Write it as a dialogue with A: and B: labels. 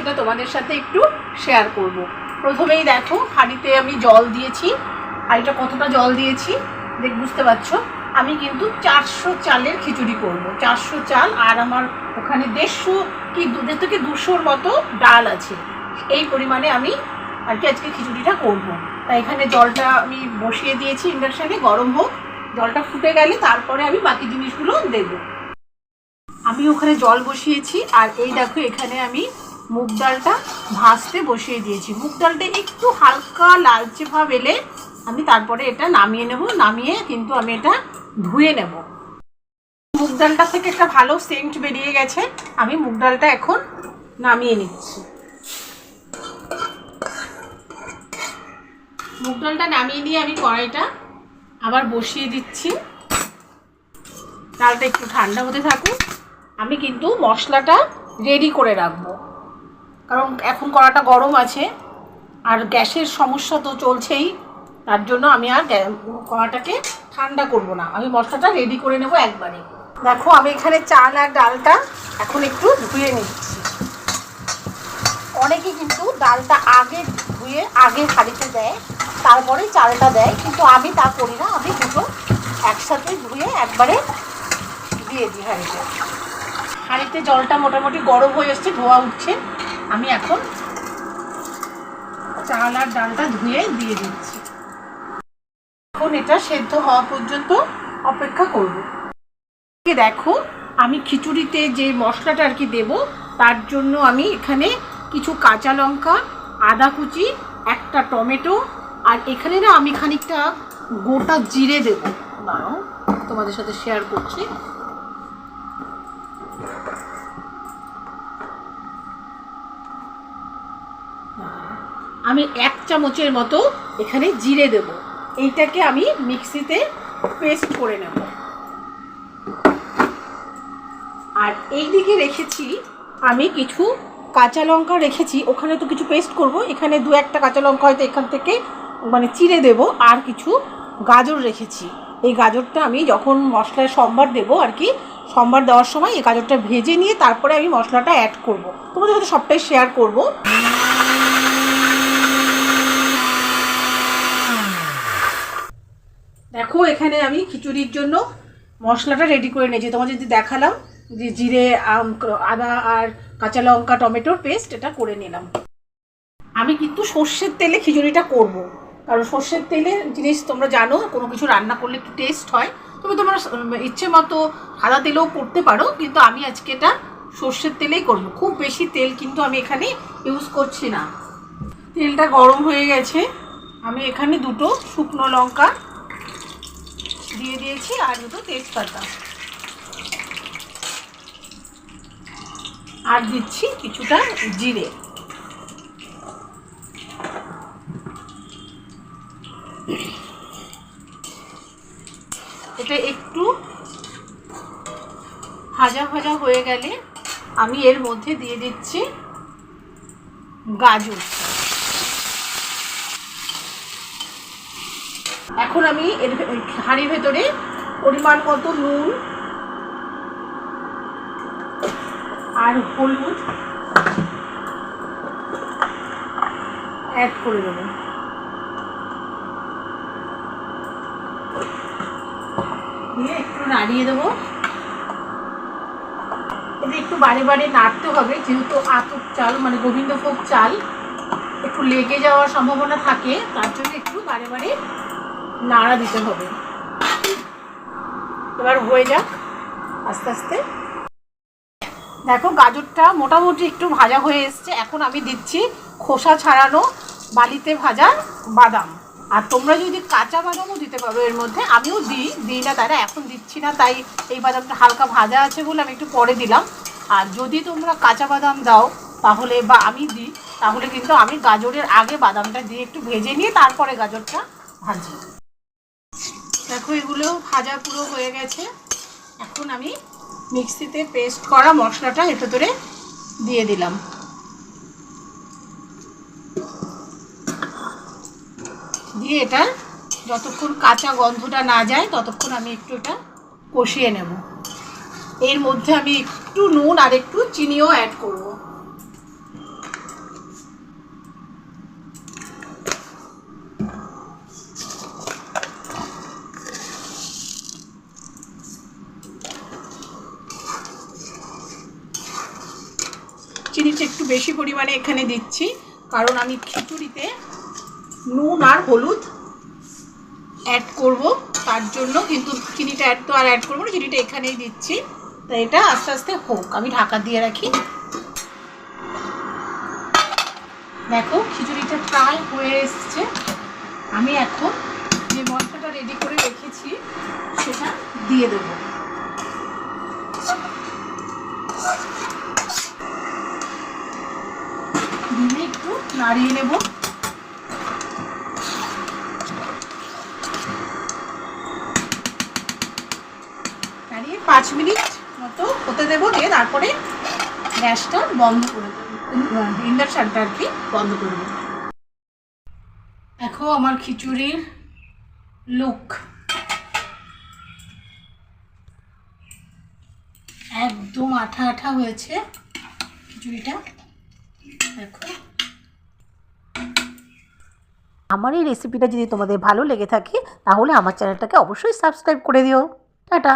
A: সেটা তোমাদের সাথে একটু শেয়ার করব। প্রথমেই দেখো হাঁড়িতে আমি জল দিয়েছি, হাঁড়িটা কতটা জল দিয়েছি দেখ বুঝতে পারছো। আমি কিন্তু 400 চালের খিচুড়ি করব, 400 চাল, আর আমার ওখানে 150 কি 200 মতো ডাল আছে। এই পরিমাণে আমি আর কি আজকে খিচুড়িটা করব। তাই এখানে জলটা আমি বসিয়ে দিয়েছি ইন্ডাকশানে, গরম হোক, জলটা ফুটে গেলে তারপরে আমি বাকি জিনিসগুলো দেব। আমি ওখানে জল বসিয়েছি, আর এই দেখো এখানে আমি মুগ ডালটা ভাজতে বসিয়ে দিয়েছি। মুগ ডালটা একটু হালকা লালচে ভাব এলে আমি তারপরে এটা নামিয়ে নেব। নামিয়ে কিন্তু আমি এটা ধুয়ে নেব। মুগ ডালটা থেকে একটা ভালো সেন্ট বেরিয়ে গেছে, আমি মুগ ডালটা এখন নামিয়ে নিচ্ছি। মুগ ডালটা নামিয়ে নিয়ে আমি কড়াইটা আবার বসিয়ে দিচ্ছি। ডালটা একটু ঠান্ডা হতে থাকুক, আমি কিন্তু মশলাটা রেডি করে রাখবো, কারণ এখন কড়াটা গরম আছে আর গ্যাসের সমস্যা তো চলছেই। তার জন্য আমি আর কড়াটাকে ঠান্ডা করব না, আমি মশলাটা রেডি করে নেব একবারে। দেখো আমি এখানে চাল আর ডালটা এখন একটু ধুয়ে নিচ্ছি। অনেকে কিন্তু ডালটা আগে ধুয়ে আগে হাঁড়িতে দেয়, তারপরে চালটা দেয়, কিন্তু আমি তা করি না। আমি দুটো একসাথে ধুয়ে একবারে দিয়ে দিই হাঁড়িতে। হাঁড়িতে জলটা মোটামুটি গরম হয়ে এসছে, ধোয়া উঠছে। আমি এখন চাল আর ডালটা ধুয়ে দিয়ে দিচ্ছি। এখন এটা সেদ্ধ হওয়া পর্যন্ত অপেক্ষা করব। দেখো আমি খিচুড়িতে যে মশলাটা আর কি দেবো, তার জন্য আমি এখানে কিছু কাঁচা লঙ্কা, আদা কুচি, একটা টমেটো, আর এখানে না আমি খানিকটা গোটা জিরে দেবো। দাঁড়াও তোমাদের সাথে শেয়ার করছি। আমি 1 চামচের মতো এখানে জিরে দেব। এইটাকে আমি মিক্সিতে পেস্ট করে নেব। আর এই দিকে রেখেছি আমি কিছু কাঁচা লঙ্কা রেখেছি, ওখানে তো কিছু পেস্ট করব। এখানে 2-1টা কাঁচা লঙ্কা হয়তো এখান থেকে মানে চিড়ে দেব। আর কিছু গাজর রেখেছি, এই গাজরটা আমি যখন মশলায় সম্বার দেবো আর কি, সম্বার দেওয়ার সময় এই গাজরটা ভেজে নিয়ে তারপরে আমি মশলাটা অ্যাড করব। তোমাদের সাথে সবটাই শেয়ার করব। দেখো এখানে আমি খিচুড়ির জন্য মশলাটা রেডি করে নিয়েছি। তোমাদের যদি দেখালাম যে জিরে, আদা আর কাঁচা লঙ্কা টমেটোর পেস্ট এটা করে নিলাম। আমি কিন্তু সর্ষের তেলে খিচুড়িটা করব, কারণ সর্ষের তেলের জিনিস তোমরা জানো, কোনো কিছু রান্না করলে একটু টেস্ট হয়। তবে তোমরা ইচ্ছে মতো সাদা তেলেও করতে পারো, কিন্তু আমি আজকে এটা সর্ষের তেলেই করব। খুব বেশি তেল কিন্তু আমি এখানে ইউজ করছি না। তেলটা গরম হয়ে গেছে, আমি এখানে 2টো শুকনো লঙ্কা দিয়ে দিয়েছি আর 2টো তেজপাতা, আর দিচ্ছি কিছুটা জিরে। এটা একটু ভাজা ভাজা হয়ে গেলে আমি এর মধ্যে দিয়ে দিচ্ছি গাজর। এখন আমি এর হাঁড়ির ভেতরে পরিমাণ মতো নুন আর হলুদ অ্যাড করে দেবো। দিয়ে একটু নাড়িয়ে দেবো। এটা একটু বারে বারে নাড়তে হবে, যেহেতু আতপ চাল মানে গোবিন্দভোগ চাল, একটু লেগে যাওয়ার সম্ভাবনা থাকে, তার জন্য একটু বারে বারে নাড়া দিতে হবে। এবার হয়ে যাক আস্তে আস্তে। দেখো গাজরটা মোটামুটি একটু ভাজা হয়ে এসছে। এখন আমি দিচ্ছি খোসা ছাড়ানো বালিতে ভাজা বাদাম। আর তোমরা যদি কাঁচা বাদামও দিতে পারো এর মধ্যে, আমিও দিই না, তারা এখন দিচ্ছি না, তাই এই বাদামটা হালকা ভাজা আছে বলে আমি একটু পরে দিলাম। আর যদি তোমরা কাঁচা বাদাম দাও তাহলে, বা আমি দিই, তাহলে কিন্তু আমি গাজরের আগে বাদামটা দিয়ে একটু ভেজে নিয়ে তারপরে গাজরটা ভাজি। দেখো এগুলো ভাজা পুরো হয়ে গেছে। এখন আমি মিক্সিতে পেস্ট করা মশলাটা এর ভেতরে দিয়ে দিলাম। দিয়ে এটা যতক্ষণ কাঁচা গন্ধটা না যায় ততক্ষণ আমি একটু এটা কষিয়ে নেব। এর মধ্যে আমি একটু নুন আর একটু চিনিও অ্যাড করব। একটু বেশি পরিমাণে এখানে দিচ্ছি, কারণ আমি খিচুড়িতে নুন আর হলুদ অ্যাড করব, তার জন্য। কিন্তু চিনিটা অ্যাড করবো না, চিনিটা এখানেই দিচ্ছি। তো এটা আস্তে আস্তে হোক, আমি ঢাকা দিয়ে রাখি। দেখো খিচুড়িটা প্রায় হয়ে এসছে। আমি এখন যে মশলাটা রেডি করে রেখেছি সেটা দিয়ে দেব। দিয়ে একটু নাড়িয়ে নেব। নাড়িয়ে 5 মিনিট মতো হতে দেবো, দিয়ে তারপরে গ্যাসটা বন্ধ করে দেবো, ইন্ডাকশানটা আর কি বন্ধ করে দেবো। দেখো আমার খিচুড়ির লুক একদম আঠা আঠা হয়েছে খিচুড়িটা, দেখো।
B: আমার এই রেসিপিটা যদি তোমাদের ভালো লেগে থাকে তাহলে আমার চ্যানেলটাকে অবশ্যই সাবস্ক্রাইব করে দিও। টাটা।